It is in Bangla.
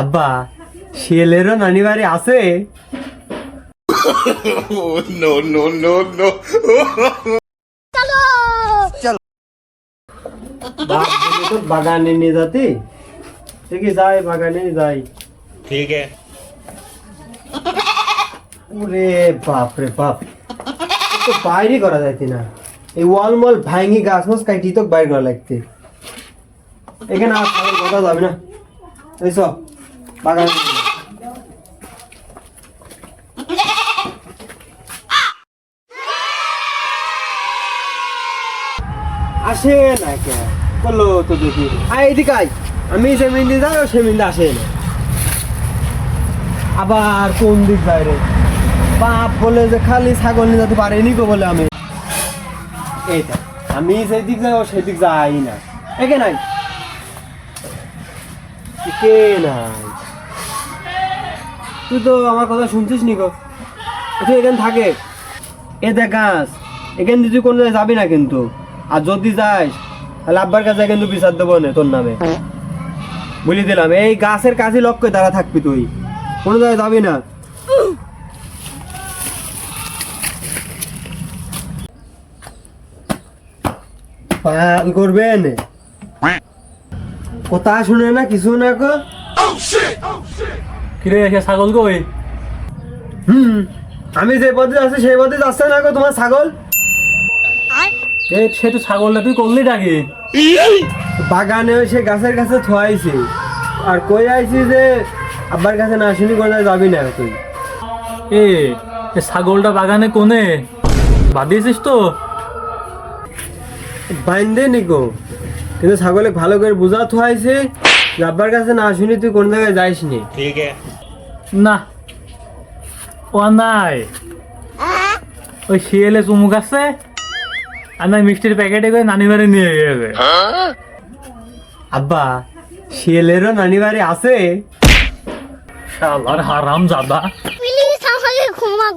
আব্বা শিয়ালেরও নানি বাড়ি আছে? নো নো নো নো বাগানে নিয়ে যাতে দেখি যাই, বাগানে যাই। ठीक है ওরে বাপ রে বাপ, তো বাইরে করা যাইতি না, এই ওয়াল মল ভাঙি গাছ মাছ কাটি তো বাইরে করা লাগতে। এখানে আর ছাগল কথা যাবে না, এইসব বাগান আসে না কে বললো তো দেখি। এদিকে আয়, আমি সেমিন্দে যাই ও সেমিন্দে আসে না। আবার কোন দিক বাইরে বাপ বলে যে খালি ছাগল নিয়ে যেতে পারেনি গো বলে আমি এইটা আমি যেদিক যাই ও সেদিক যাই না। একে নাই কে নাই, তুই তো আমার কথা শুনছিস নি গো। তুই এখানে থাকে এ দেখ গাছ, এখান দিয়ে তুই কোনো জায়গায় যাবি না কিন্তু। আর যদি যাস তাহলে আব্বার কাছে কিন্তু বিচার দেবো না তোর নামে, বলে দিলাম। এই গাছের কাছে লক্ষ্য দাঁড়া থাকবি, তুই কোনো জায়গায় যাবি না। পাল করবেন কথা শুনে না কিছু না গো। কিরে সে ছাগল কই? আমি যে পথে যাচ্ছি সেই পথে যাচ্ছে না গো তোমার ছাগল। সে তো ছাগলটা তুই করলি ডাকি বাগানে ওই সে গাছের কাছে থোয়াইছি, আর কই আইছি যে আব্বার কাছে না শুনি কোথায় যাবি না তুই। এ ছাগলটা বাগানে কোনে বাঁধিয়েছিস তো? বাইন্দে নিকো, কিন্তু ছাগলে ভালো করে বুঝা থোয়াইছে যে আব্বার কাছে না শুনি তুই কোন জায়গায় যাইস নি। ठीक है না ও নাই, ওই শিয়ালে চুমুক আছে আর নাই মিষ্টির প্যাকেটে করে নানি বাড়ি নিয়ে গেছে। আব্বা শিয়ালেরও নানি বাড়ি আছে? শালার হারাম জাদা। প্লিজ আমাকে ক্ষমা